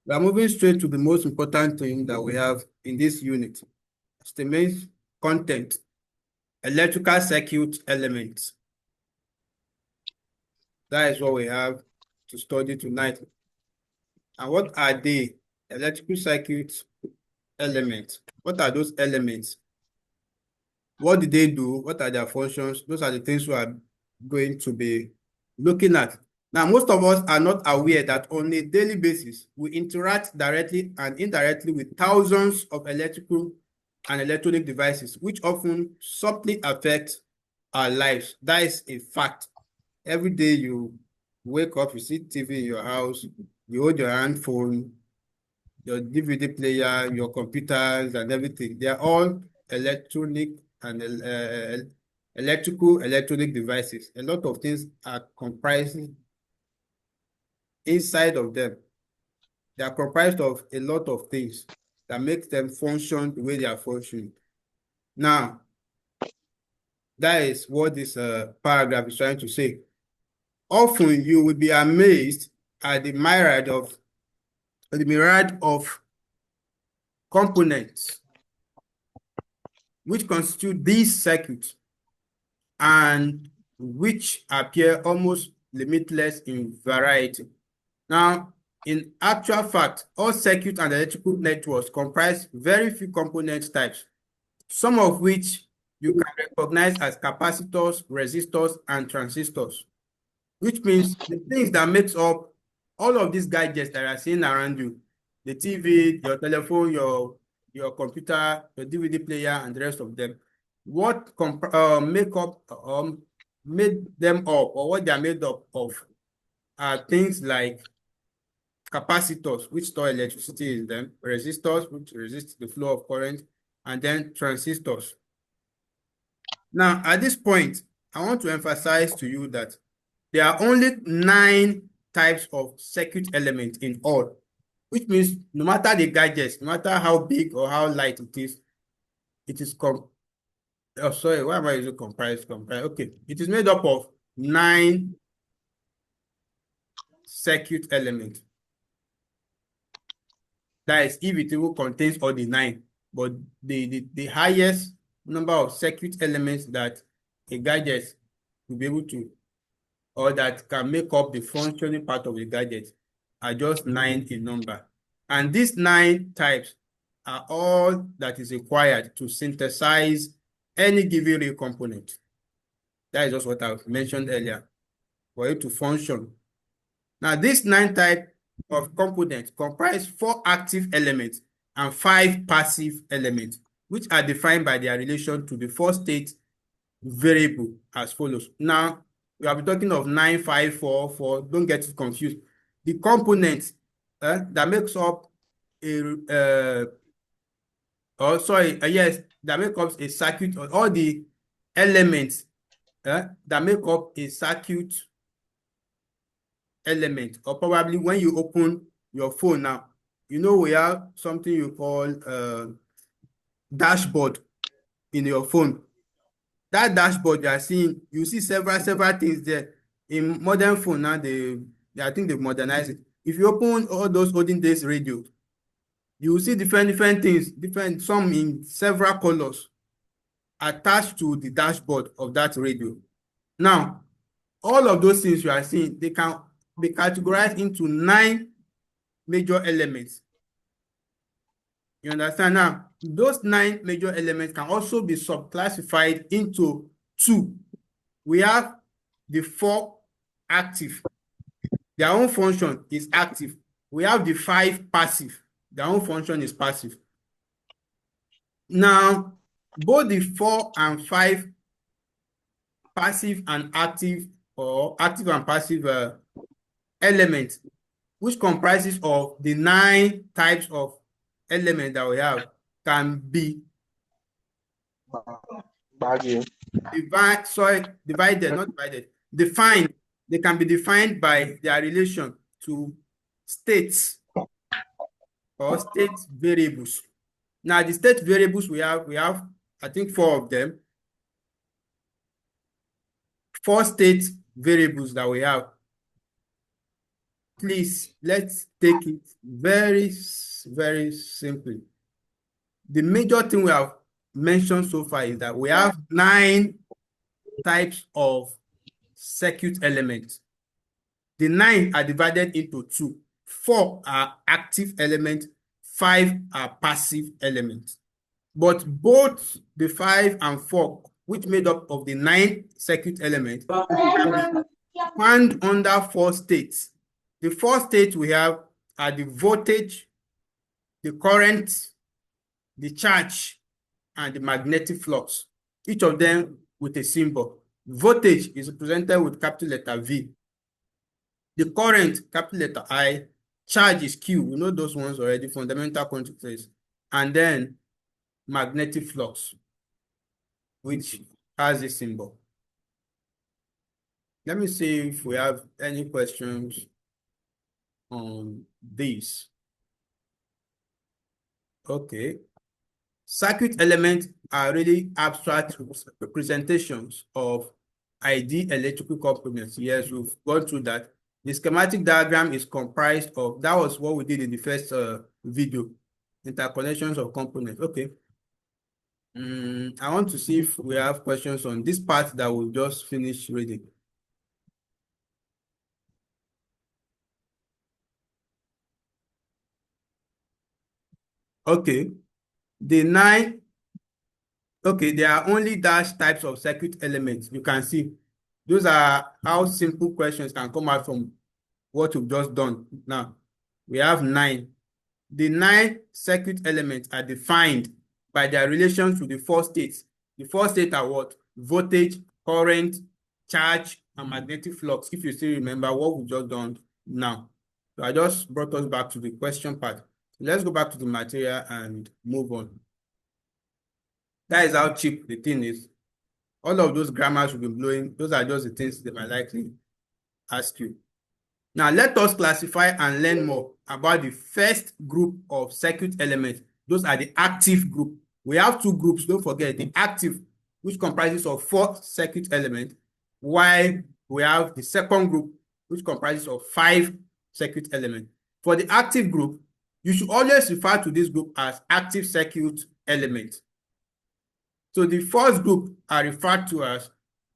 We are moving straight to the most important thing that we have in this unit. It's the main content, electrical circuit elements. That is what we have to study tonight. And what are the electrical circuit elements? What are those elements? What do they do? What are their functions? Those are the things we are going to be looking at. Now, most of us are not aware that on a daily basis, we interact directly and indirectly with thousands of electrical and electronic devices, which often subtly affect our lives. That is a fact. Every day you wake up, you see TV in your house, you hold your handphone, your DVD player, your computers and everything. They are all electronic and electronic devices. A lot of things are comprised inside of them. They are comprised of a lot of things that makes them function the way they are functioning. Now, that is what this paragraph is trying to say. Often you will be amazed at the myriad of components which constitute these circuits and which appear almost limitless in variety. Now, in actual fact, all circuit and electrical networks comprise very few component types, some of which you can recognize as capacitors, resistors, and transistors, which means the things that makes up all of these gadgets that are seen around you, the TV, your telephone, your computer, your DVD player, and the rest of them, what made them up, or what they are made up of, are things like capacitors, which store electricity in them, resistors, which resist the flow of current, and then transistors. Now, at this point, I want to emphasize to you that there are only 9 types of circuit elements in all, which means no matter the gadgets, no matter how big or how light it is oh, sorry, why am I using comprised? Okay, it is made up of 9 circuit elements. That is, if it even contains all the 9, but the highest number of circuit elements that a gadget will be able to, or that can make up the functioning part of the gadget, are just 9 in number. And these 9 types are all that is required to synthesize any given real component. That is just what I mentioned earlier, for it to function. Now, these 9 types of components comprise 4 active elements and 5 passive elements, which are defined by their relation to the 4-state variable as follows. Now, we have been talking of 9, 5, 4, 4. Don't get it confused. The components that makes up that make up a circuit, or all the elements that make up a circuit element, or probably when you open your phone now, you know we have something you call dashboard in your phone. That dashboard you are seeing, you see several things there. In modern phone now, I think they've modernized it. If you open all those olden days radios, you will see different things, some in several colors attached to the dashboard of that radio. Now, all of those things you are seeing, they can be categorized into 9 major elements. You understand? Now, those 9 major elements can also be subclassified into 2. We have the 4 active. Their own function is active. We have the 5 passive. Their own function is passive. Now, both the 4 and 5 passive and active, or active and passive elements, which comprises of the 9 types of elements that we have, can be defined. They can be defined by their relation to states or state variables. Now, the state variables we have, I think 4 of them. 4 state variables that we have. Please, let's take it very, very simply. The major thing we have mentioned so far is that we have 9 types of circuit elements. The 9 are divided into 2. 4 are active elements, 5 are passive elements. But both the 5 and 4, which made up of the 9 circuit elements, can be found under 4 states. The 4 states we have are the voltage, the current, the charge, and the magnetic flux, each of them with a symbol. Voltage is represented with capital letter V. The current, capital letter I. Charge is Q. We know those ones already, fundamental quantities. And then magnetic flux, which has a symbol. Let me see if we have any questions on this. Okay. Circuit elements are really abstract representations of ideal electrical components. Yes, we've gone through that. The schematic diagram is comprised of, that was what we did in the first video, interconnections of components. Okay. I want to see if we have questions on this part that we'll just finish reading. Okay. The 9, okay, there are only dash types of circuit elements. You can see those are how simple questions can come out from what we've just done. Now, we have 9. The 9 circuit elements are defined by their relation to the 4 states. The 4 states are what? Voltage, current, charge, and magnetic flux, if you still remember what we've just done now. So I just brought us back to the question part. Let's go back to the material and move on. That is how cheap the thing is. All of those grammars will be blowing. Those are just the things they might likely ask you. Now, let us classify and learn more about the first group of circuit elements. Those are the active group. We have 2 groups, don't forget. The active, which comprises of 4 circuit elements, while we have the second group, which comprises of 5 circuit elements. For the active group, you should always refer to this group as active circuit elements. So the first group are referred to as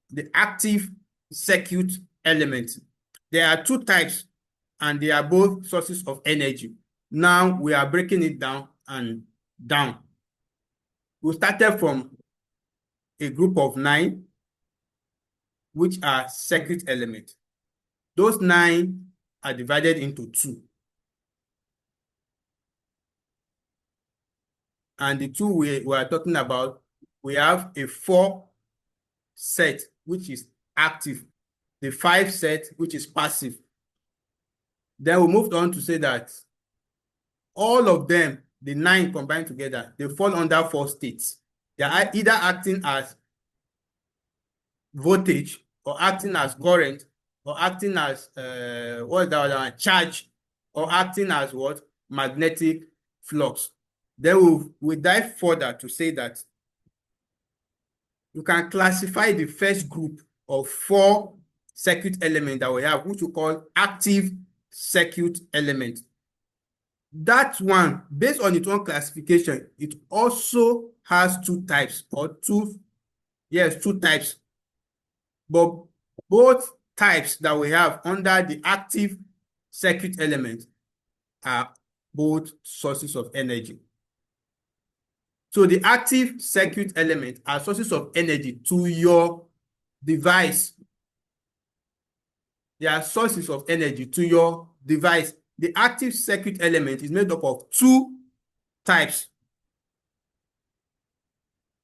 the active circuit elements. There are 2 types, and they are both sources of energy. Now we are breaking it down and down. We started from a group of 9, which are circuit elements. Those 9 are divided into 2. And the 2 we are talking about, we have a 4 set, which is active, the 5 set, which is passive. Then we moved on to say that all of them, the 9 combined together, they fall under 4 states. They are either acting as voltage, or acting as current, or acting as what is that other one? Charge, or acting as what? Magnetic flux. Then we dive further to say that you can classify the first group of 4 circuit elements that we have, which we call active circuit element. That one, based on its own classification, it also has 2 types, or 2 types. But both types that we have under the active circuit element are both sources of energy. So the active circuit element are sources of energy to your device. They are sources of energy to your device. The active circuit element is made up of 2 types,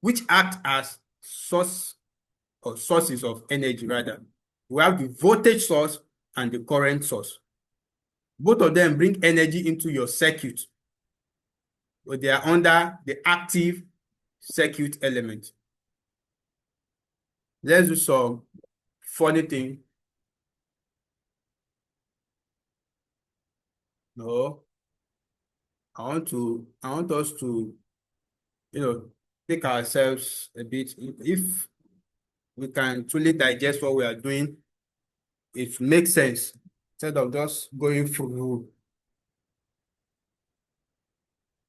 which act as sources of energy rather. We have the voltage source and the current source. Both of them bring energy into your circuit, but they are under the active circuit element. Let's do some funny thing. No, I want us to, take ourselves a bit. If we can truly digest what we are doing, it makes sense. instead of just going through.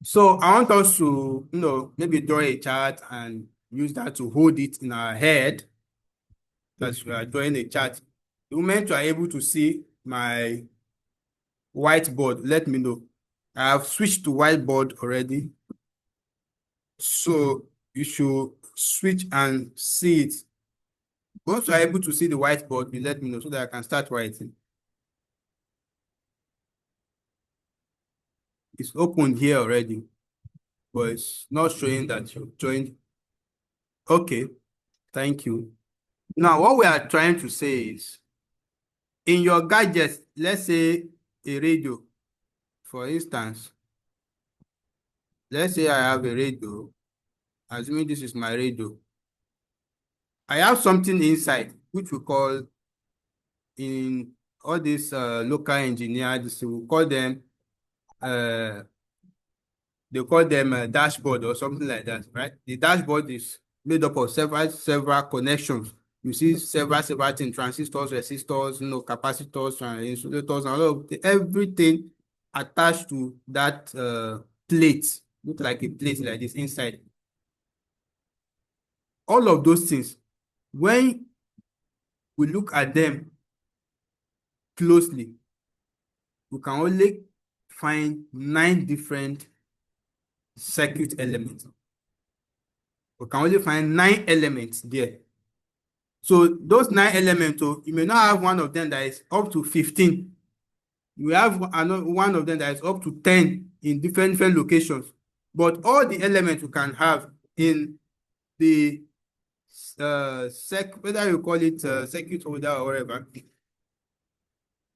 So I want us to, maybe draw a chart and use that to hold it in our head as we are drawing a chart. The moment you are able to see my whiteboard, let me know. I have switched to whiteboard already. So you should switch and see it. Once you are able to see the whiteboard, you let me know so that I can start writing. It's open here already, but it's not showing that you joined. Okay, thank you. Now, what we are trying to say is, in your gadgets, let's say a radio, for instance, let's say I have a radio, assuming this is my radio. I have something inside, which we call in all these local engineers, we call them, they call them a dashboard or something like that, right? The dashboard is made up of several connections. You see several things, transistors, resistors, capacitors, and insulators, and all of everything attached to that plate, look like a plate like this inside. All of those things, when we look at them closely, we can only find 9 different circuit elements. We can only find 9 elements there. So those 9 elements, you may not have one of them that is up to 15. You have one of them that is up to 10 in different locations. But all the elements you can have in the whether you call it circuit holder or whatever,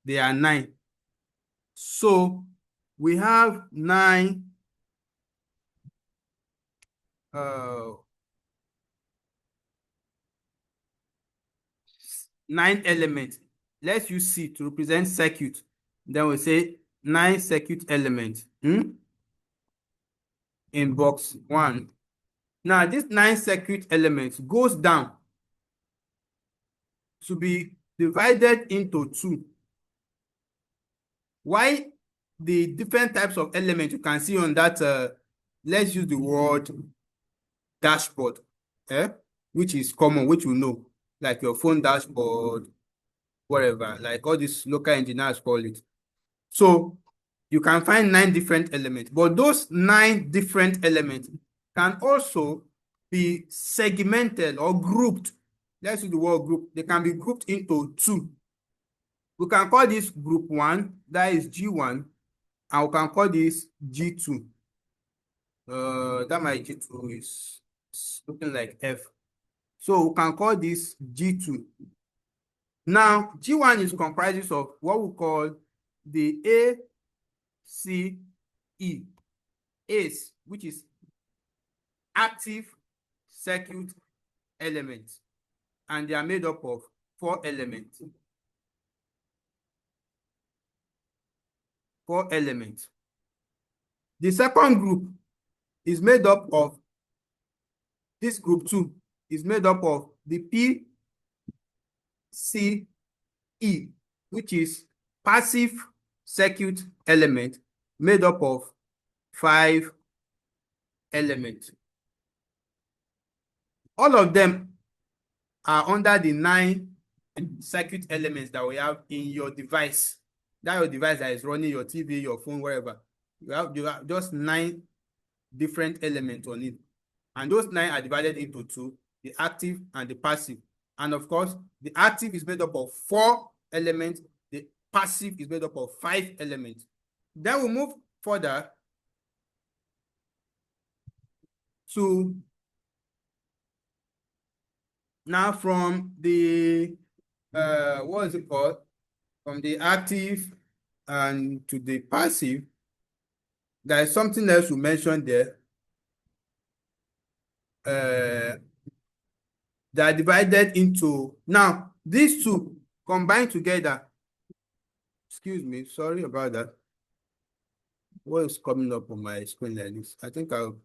they are 9. So we have 9 elements. Let's use C to represent circuit. Then we say 9 circuit elements in box 1. Now, this 9 circuit elements goes down to be divided into 2. Why the different types of elements you can see on that, let's use the word dashboard, which is common, which you know, like your phone dashboard, whatever, like all these local engineers call it. So you can find 9 different elements, but those 9 different elements can also be segmented or grouped. Let's use the word group. They can be grouped into 2. We can call this group 1, that is G1, and we can call this G2. That my G2 is looking like F. So we can call this G2. Now, G1 is comprises of what we call the ACE, ACE, which is active circuit elements, and they are made up of 4 elements. 4 elements. The second group is made up of, this group 2 is made up of the PCE, which is passive circuit element, made up of 5 elements. All of them are under the 9 circuit elements that we have in your device. That your device that is running your TV, your phone, wherever. You have just 9 different elements on it. And those 9 are divided into 2, the active and the passive. And of course, the active is made up of 4 elements. The passive is made up of 5 elements. Then we move further to now from the what is it called? From the active and to the passive, there is something else we mentioned there. They are divided into, now these 2 combined together. Excuse me, sorry about that. What is coming up on my screen like this? I think I've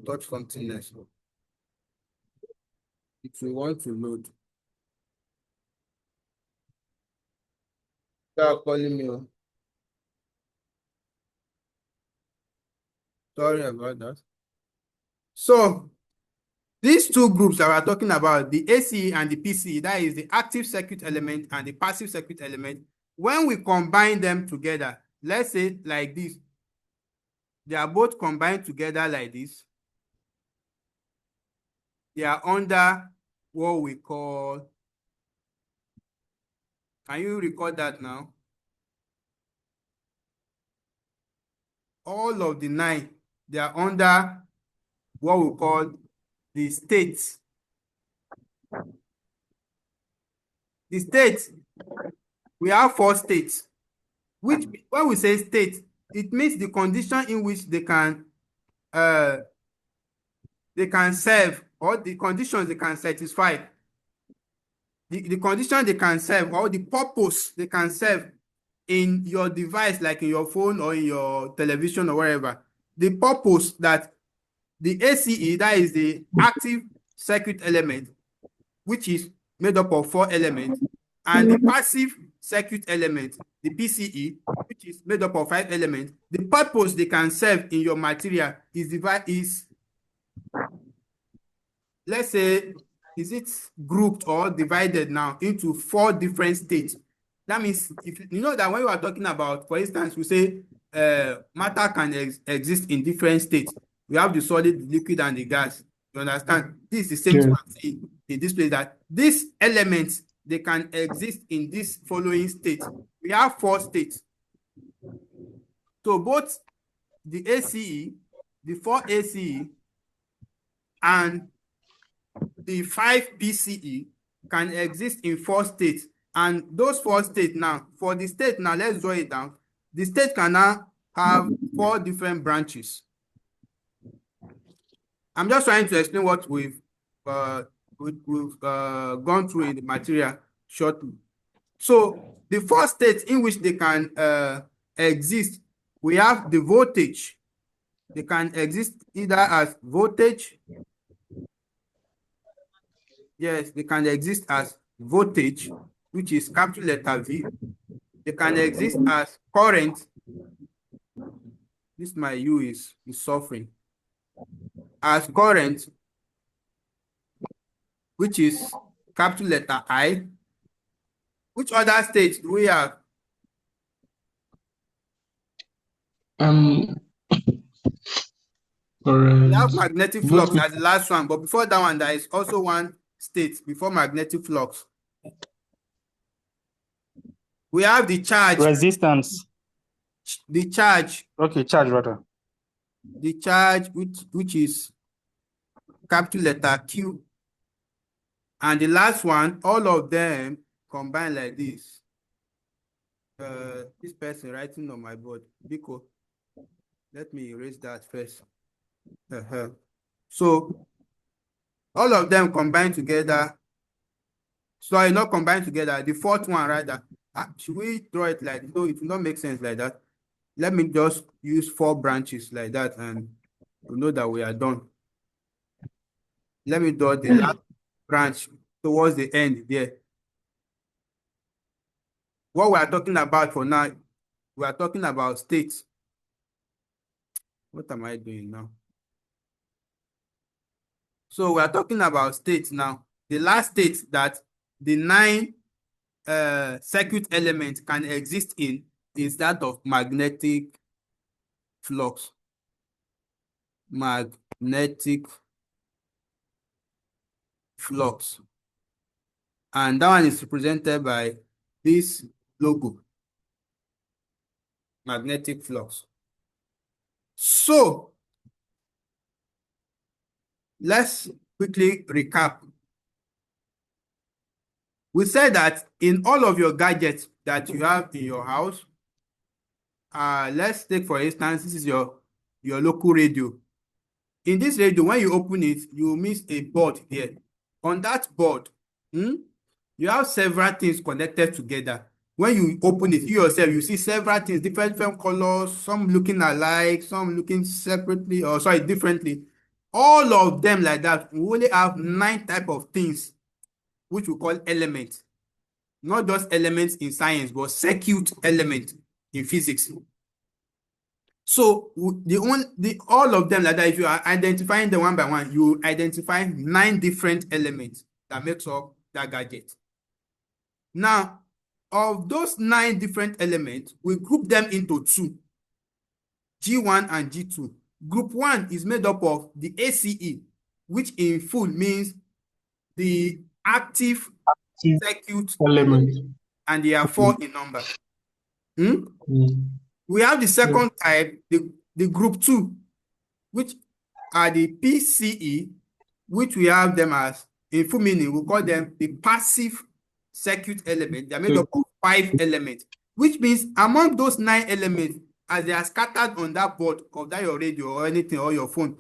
touched something else. If you want to load. Stop calling me. Sorry about that. So these two groups that we're talking about, the ACE and the PCE, that is the active circuit element and the passive circuit element, when we combine them together, let's say like this, they are both combined together like this. They are under what we call, can you record that now? All of the 9, they are under what we call the states. The states, we have 4 states, which when we say state, it means the condition in which they can serve, or the conditions they can satisfy, the condition they can serve, or the purpose they can serve in your device, like in your phone or in your television or wherever. The purpose that the ACE, that is the active circuit element, which is made up of 4 elements, and the passive circuit element, the PCE, which is made up of 5 elements, the purpose they can serve in your material is let's say, is it grouped or divided now into 4 different states. That means, if you know that when we are talking about, for instance, we say matter can exist in different states. We have the solid, the liquid, and the gas. You understand? This is the same thing I'm saying in this place, that these elements, they can exist in this following state. We have 4 states. So both the ACE, the 4 ACE, and the 5 PCE can exist in 4 states. And those 4 states now, for the state now, let's draw it down. The state can now have 4 different branches. I'm just trying to explain what we've gone through in the material shortly. So the 4 states in which they can exist, we have the voltage. They can exist either as voltage. Yes, they can exist as voltage, which is capital letter V. They can exist as current. This my U is suffering. As current, which is capital letter I. Which other states do we have? We have magnetic flux as the last one, but before that one, there is also one state before magnetic flux. We have the charge. Resistance. The charge. Okay, charge rather. The charge, which is capital letter Q. And the last one, all of them combined like this. This person writing on my board, Biko. Let me erase that first. So all of them combined together. Sorry, not combined together. The 4th one rather. Should we draw it like no? It will not make sense like that. Let me just use 4 branches like that, and we know that we are done. Let me draw the last branch towards the end there. What we are talking about for now, we are talking about states. What am I doing now? So we are talking about states now. The last state that the 9 circuit elements can exist in is that of magnetic flux. Magnetic flux. And that one is represented by this logo. Magnetic flux. So let's quickly recap. We said that in all of your gadgets that you have in your house, let's take for instance, this is your local radio. In this radio, when you open it, you miss a board here. On that board, you have several things connected together. When you open it, you yourself, you see several things, different colors, some looking alike, some looking separately, or sorry, differently. All of them like that. We only have 9 types of things, which we call elements. not just elements in science, but circuit element in physics. So all of them like that, if you are identifying them one by one, you identify 9 different elements that makes up that gadget. Now, of those 9 different elements, we group them into 2, G1 and G2. Group 1 is made up of the ACE, which in full means the active circuit element, and they are 4 in number. We have the second type, the group 2, which are the PCE, which we have them as, in full meaning, we call them the passive circuit element. They are made up of 5 elements, which means among those 9 elements, as they are scattered on that board of that your radio or anything or your phone,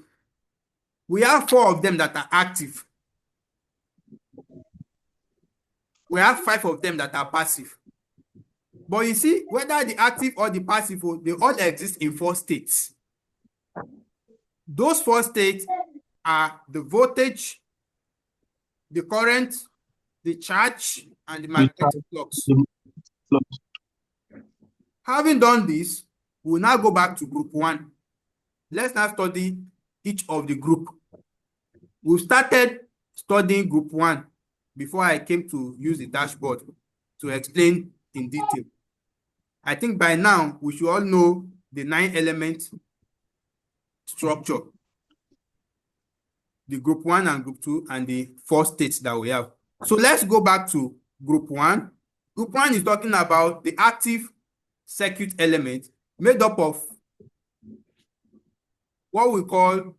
we have 4 of them that are active. We have 5 of them that are passive. But you see, whether the active or the passive, they all exist in 4 states. Those 4 states are the voltage, the current, the charge, and the magnetic flux. Having done this, we'll now go back to group 1. Let's now study each of the group. We started studying group 1 before I came to use the dashboard to explain in detail. I think by now we should all know the 9 element structure, the group 1 and group 2, and the 4 states that we have. So let's go back to group 1. Group 1 is talking about the active circuit element made up of what we call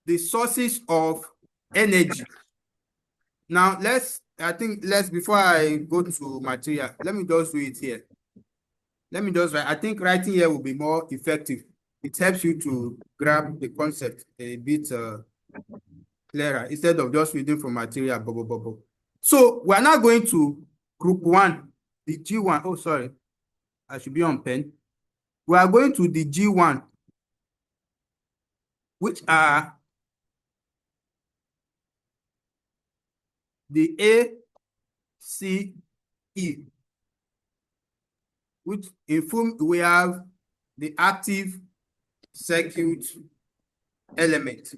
the sources of energy. Now before I go to material, let me just do it here. Let me just write. I think writing here will be more effective. It helps you to grab the concept a bit clearer instead of just reading from material. So we are now going to group 1, the G1. Oh, sorry. I should be on pen. We are going to the G1, which are the AACE, which in full we have the active circuit element.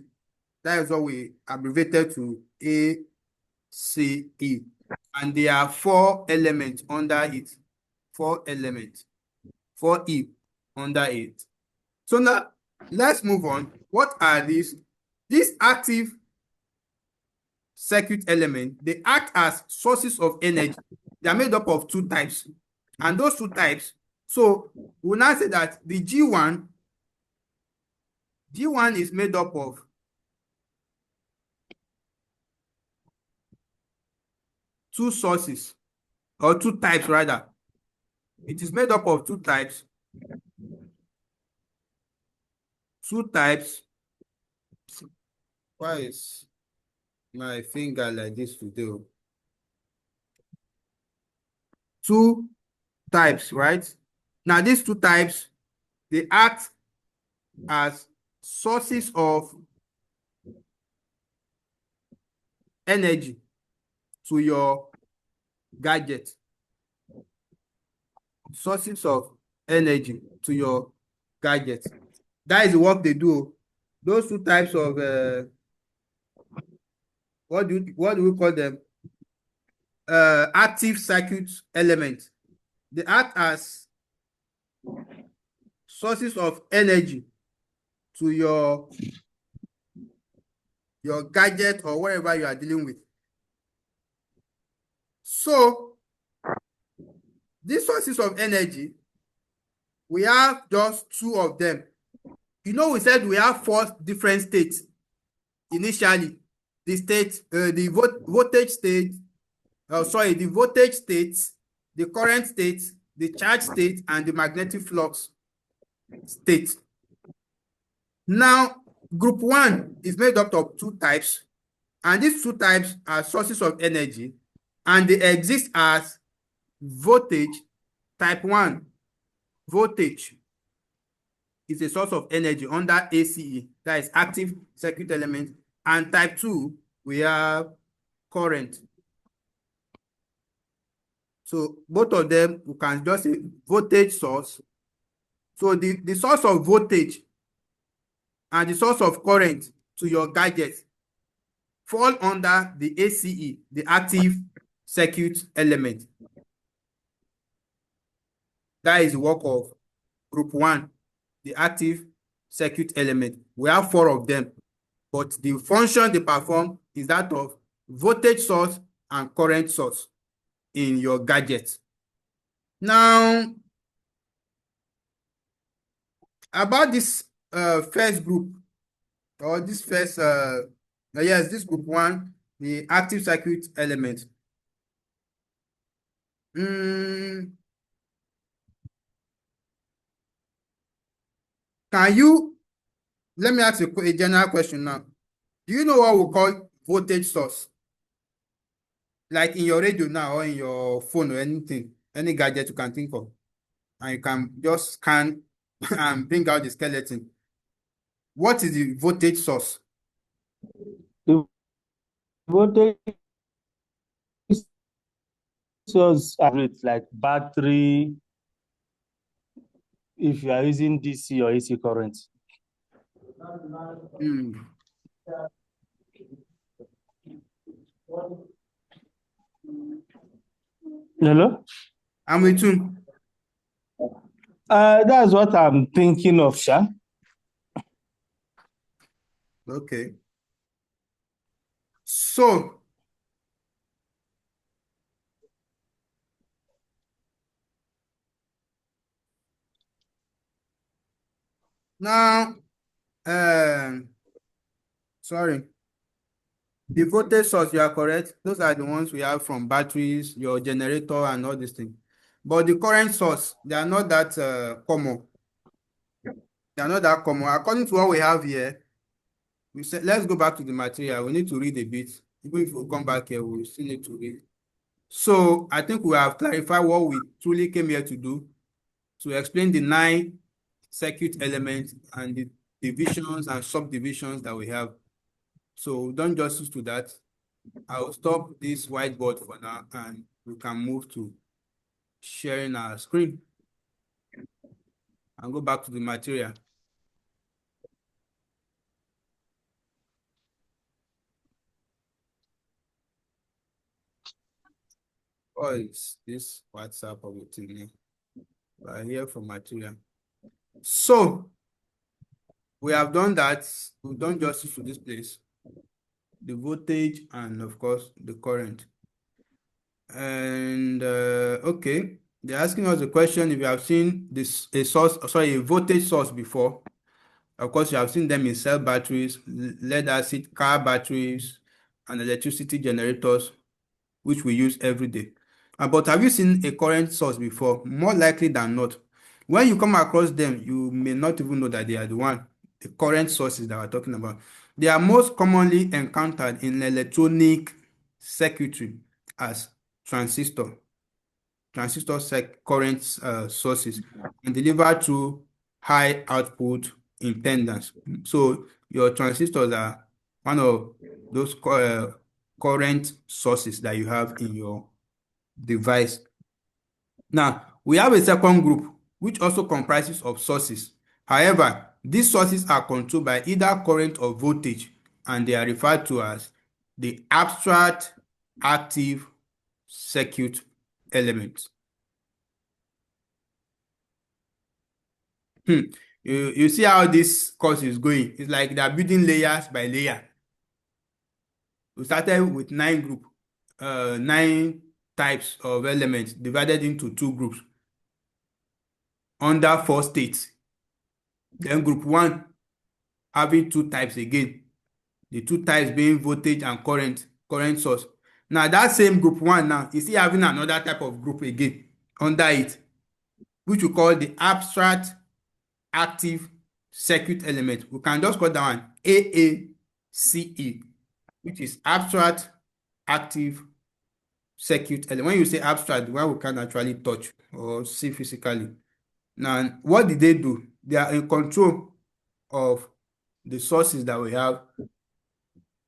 That is what we abbreviated to ACE. And there are 4 elements under it. 4 elements. 4E under it. So now let's move on. What are these? These active circuit elements, they act as sources of energy. They are made up of 2 types. And those 2 types, so we'll now say that the G1 is made up of two sources, or 2 types rather. It is made up of 2 types. 2 types. Why is my finger like this today? 2 types, right? Now these 2 types, they act as sources of energy to your gadget. Sources of energy to your gadget. That is the work they do. Those 2 types of what do we call them? Active circuit elements. They act as sources of energy to your gadget or whatever you are dealing with. So these sources of energy, we have just 2 of them. You know, we said we have 4 different states initially. The state, the voltage state, the voltage states, the current state, the charge state, and the magnetic flux state. Now, group 1 is made up of 2 types, and these 2 types are sources of energy, and they exist as voltage. Type 1, voltage, is a source of energy under ACE, that is active circuit element. And type 2, we have current. So both of them, we can just say voltage source. So the source of voltage and the source of current to your gadget fall under the ACE, the active circuit element. That is the work of group 1, the active circuit element. We have 4 of them, but the function they perform is that of voltage source and current source in your gadget. Now, about this first group, or this first, yes, this group 1, the active circuit element. Can you, let me ask a general question now. Do you know what we call voltage source? Like in your radio now, or in your phone, or anything, any gadget you can think of, and you can just scan and bring out the skeleton. What is the voltage source? The voltage source with like battery, if you are using DC or AC current. Hello? I'm with you. That's what I'm thinking of, Sha. Okay. So, now, sorry. The voltage source, you are correct. Those are the ones we have from batteries, your generator, and all these things. But the current source, they are not that common. They are not that common. According to what we have here, we said, let's go back to the material. We need to read a bit. Even if we come back here, we still need to read. So I think we have clarified what we truly came here to do, to explain the 9 circuit elements and the divisions and subdivisions that we have. So don't just use to that. I'll stop this whiteboard for now, and we can move to sharing our screen and go back to the material. Oh, it's this WhatsApp of the thing. Right here for material. So we have done that. We've done justice to this place, the voltage, and of course the current. And okay, they're asking us a question if you have seen this a voltage source before. Of course, you have seen them in cell batteries, lead acid car batteries, and electricity generators, which we use every day. But have you seen a current source before? More likely than not. When you come across them, you may not even know that they are the current sources that we're talking about. They are most commonly encountered in electronic circuitry as transistor current sources, and delivered to high output impedance. So your transistors are one of those current sources that you have in your device. Now, we have a second group which also comprises of sources. However, these sources are controlled by either current or voltage, and they are referred to as the abstract active circuit elements. You see how this course is going. It's like they're building layers by layer. We started with 9 types of elements divided into 2 groups under 4 states. Then group 1 having 2 types again. The 2 types being voltage and current source. Now that same group 1 now is still having another type of group again under it, which we call the abstract active circuit element. We can just call that one AACE, which is abstract active circuit element. When you say abstract, the one we can actually touch or see physically. Now, what did they do? They are in control of the sources that we have.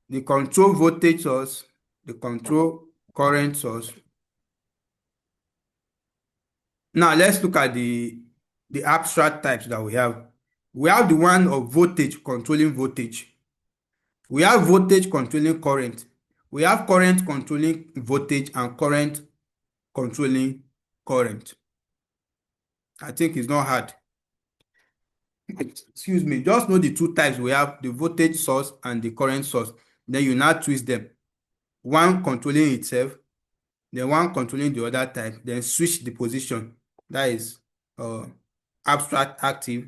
They control voltage source, they control current source, Now let's look at the abstract types that we have. We have the one of voltage controlling voltage. We have voltage controlling current. We have current controlling voltage and current controlling current. I think it's not hard. Excuse me. Just know the two types. We have the voltage source and the current source. Then you now twist them. One controlling itself, then one controlling the other type, then switch the position. That is abstract active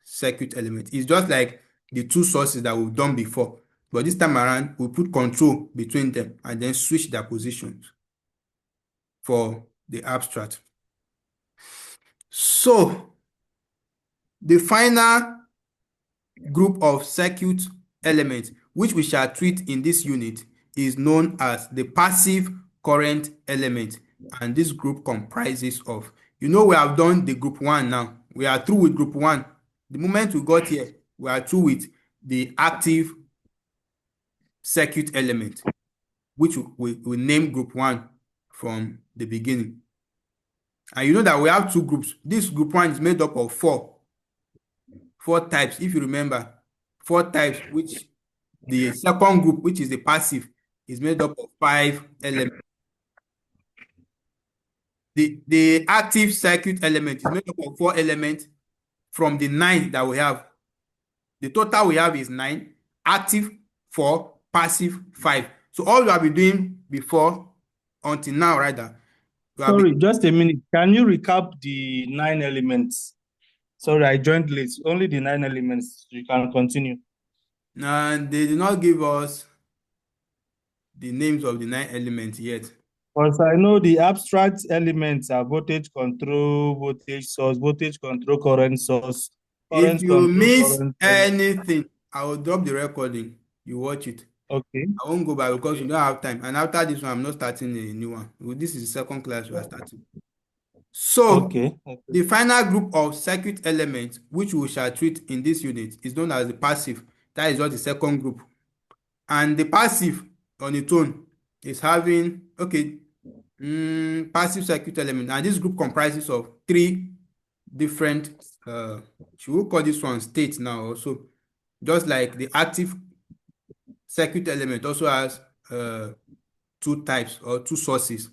circuit element. It's just like the two sources that we've done before. But this time around, we put control between them and then switch their positions for the abstract. So, the final group of circuit elements which we shall treat in this unit is known as the passive current element, and this group comprises of, we have done the group 1 now. We are through with group 1. The moment we got here, we are through with the active circuit element, which we name group 1 from the beginning. And you know that we have two groups. This group 1 is made up of four types, if you remember. 4 types, which the second group, which is the passive, is made up of 5 elements. The active circuit element is made up of 4 elements from the 9 that we have. The total we have is 9, active 4, passive 5. So all we have been doing before, until now, rather. Sorry, just a minute. Can you recap the 9 elements? Sorry, I joined late. Only the 9 elements. You can continue. And they did not give us the names of the 9 elements yet. Because I know the abstract elements are voltage control, voltage source, voltage control, current source. If you miss anything, I will drop the recording. You watch it. Okay. I won't go back because we don't have time. And after this one, I'm not starting a new one. This is the second class we are starting. So, the final group of circuit elements which we shall treat in this unit is known as the passive. That is just the second group. And the passive on its own is having, passive circuit element. And this group comprises of 3 different, should we call this one states now also? Just like the active circuit element also has 2 types or 2 sources.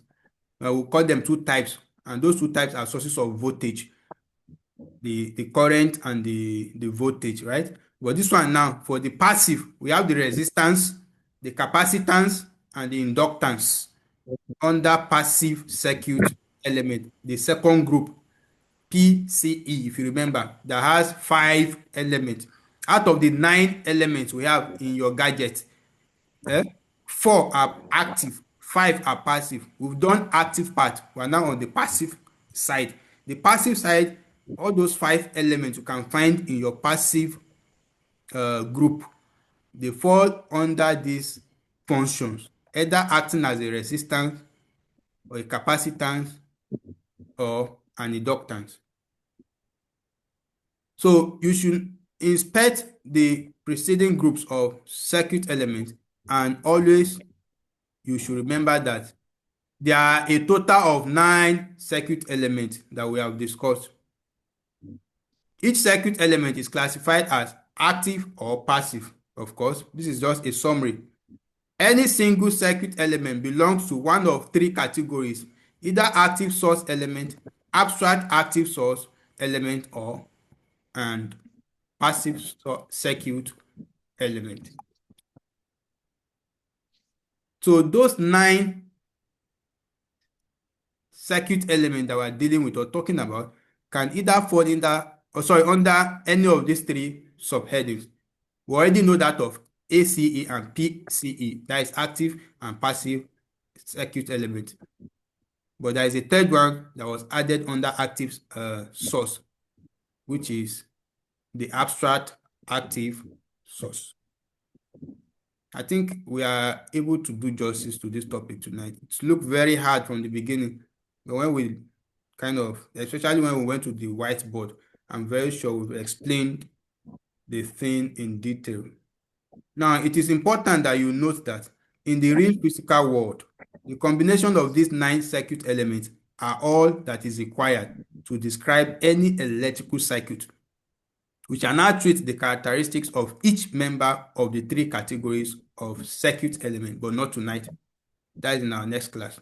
We'll call them 2 types. And those 2 types are sources of voltage, the current and the voltage, right? But this one now, for the passive, we have the resistance, the capacitance, and the inductance under passive circuit element. The second group, PCE, if you remember, that has 5 elements. Out of the 9 elements we have in your gadget, 4 are active, 5 are passive. We've done active part. We're now on the passive side. The passive side, all those 5 elements you can find in your passive group. They fall under these functions, either acting as a resistance or a capacitance or an inductance. So you should inspect the preceding groups of circuit elements, and always you should remember that there are a total of 9 circuit elements that we have discussed. Each circuit element is classified as active or passive. Of course, this is just a summary. Any single circuit element belongs to one of 3 categories, either active source element, abstract active source element, or and passive circuit element. So those 9 circuit elements that we're dealing with or talking about can either fall under any of these 3 subheadings. We already know that of ACE and PCE, that is active and passive circuit element. But there is a third one that was added under active source, which is the abstract active source. I think we are able to do justice to this topic tonight. It looked very hard from the beginning, but when we especially when we went to the whiteboard, I'm very sure we've explained the thing in detail. Now, it is important that you note that in the real physical world, the combination of these 9 circuit elements are all that is required to describe any electrical circuit. We shall now treat the characteristics of each member of the three categories of circuit element, but not tonight. That is in our next class.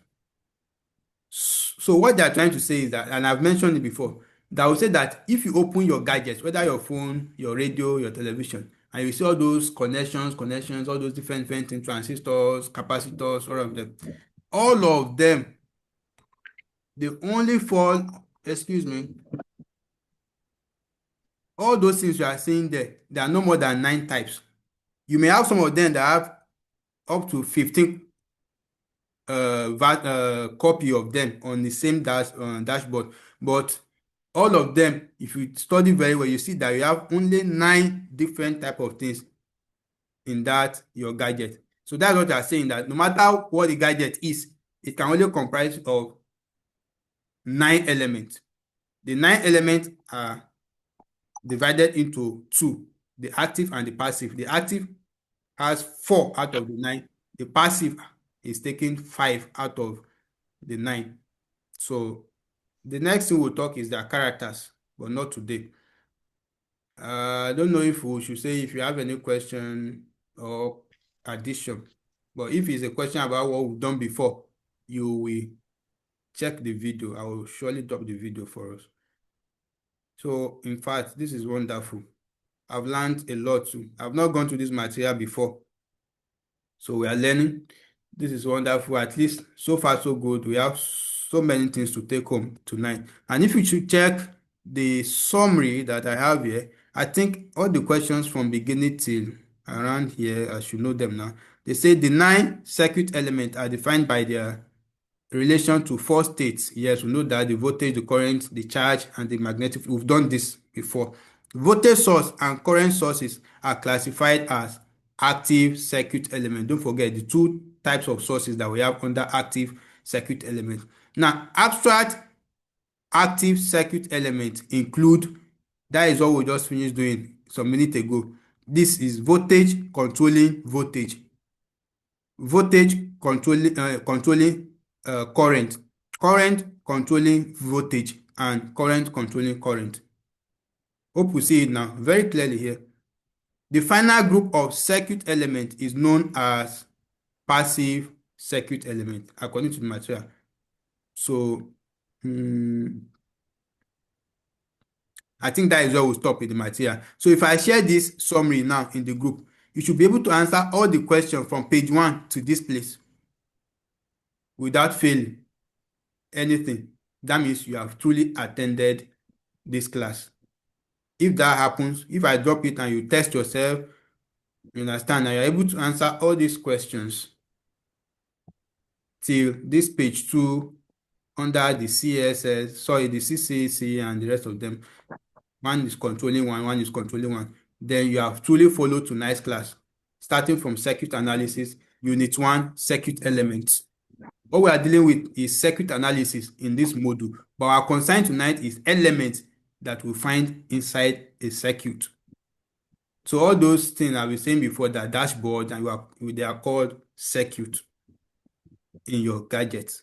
So what they are trying to say is that, and I've mentioned it before, that will say that if you open your gadgets, whether your phone, your radio, your television, and you see all those connections, all those different things, transistors, capacitors, all of them, they only fall, excuse me, all those things you are seeing there, there are no more than 9 types. You may have some of them that have up to 15 copy of them on the same dashboard, but all of them, if you study very well, you see that you have only 9 different type of things in that your gadget. So that's what they are saying, that no matter what the gadget is, it can only comprise of 9 elements. The 9 elements are divided into 2, the active and the passive. The active has 4 out of the 9. The passive is taking 5 out of the 9. So the next thing we'll talk is their characters, but not today. I don't know if we should say if you have any question or addition, but if it's a question about what we've done before, you will check the video. I will surely drop the video for us. So in fact, this is wonderful. I've learned a lot too. I've not gone to this material before, so we are learning. This is wonderful. At least so far so good. We have so many things to take home tonight. And if you should check the summary that I have here, I think all the questions from beginning till around here, I should know them now. They say the 9 circuit elements are defined by their relation to 4 states. Yes, we know that the voltage, the current, the charge, and the magnetic. We've done this before. Voltage source and current sources are classified as active circuit element. Don't forget the 2 types of sources that we have under active circuit element. Now, abstract active circuit element include, that is what we just finished doing some minutes ago. This is voltage controlling voltage, voltage controlling current, current controlling voltage, and current controlling current. Hope you see it now very clearly here. The final group of circuit element is known as passive circuit element according to the material. So I think that is where we'll stop with the material. So if I share this summary now in the group, you should be able to answer all the questions from page 1 to this place without failing anything. That means you have truly attended this class. If that happens, if I drop it and you test yourself, you understand, and you're able to answer all these questions till this page 2 under the the CCC and the rest of them. One is controlling one is controlling one. Then you have truly followed tonight's class, starting from circuit analysis, unit 1, circuit elements. What we are dealing with is circuit analysis in this module, but our concern tonight is elements that we find inside a circuit. So all those things I was saying before, that dashboard, and they are called circuit in your gadgets,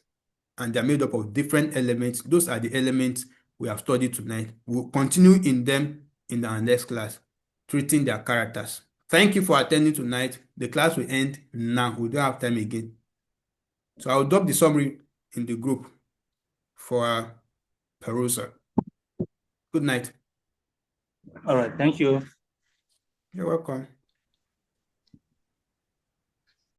and they're made up of different elements. Those are the elements we have studied tonight. We'll continue in them in our next class, treating their characters. Thank you for attending tonight. The class will end now. We don't have time again. So I'll drop the summary in the group for perusal. Good night. All right. Thank you. You're welcome.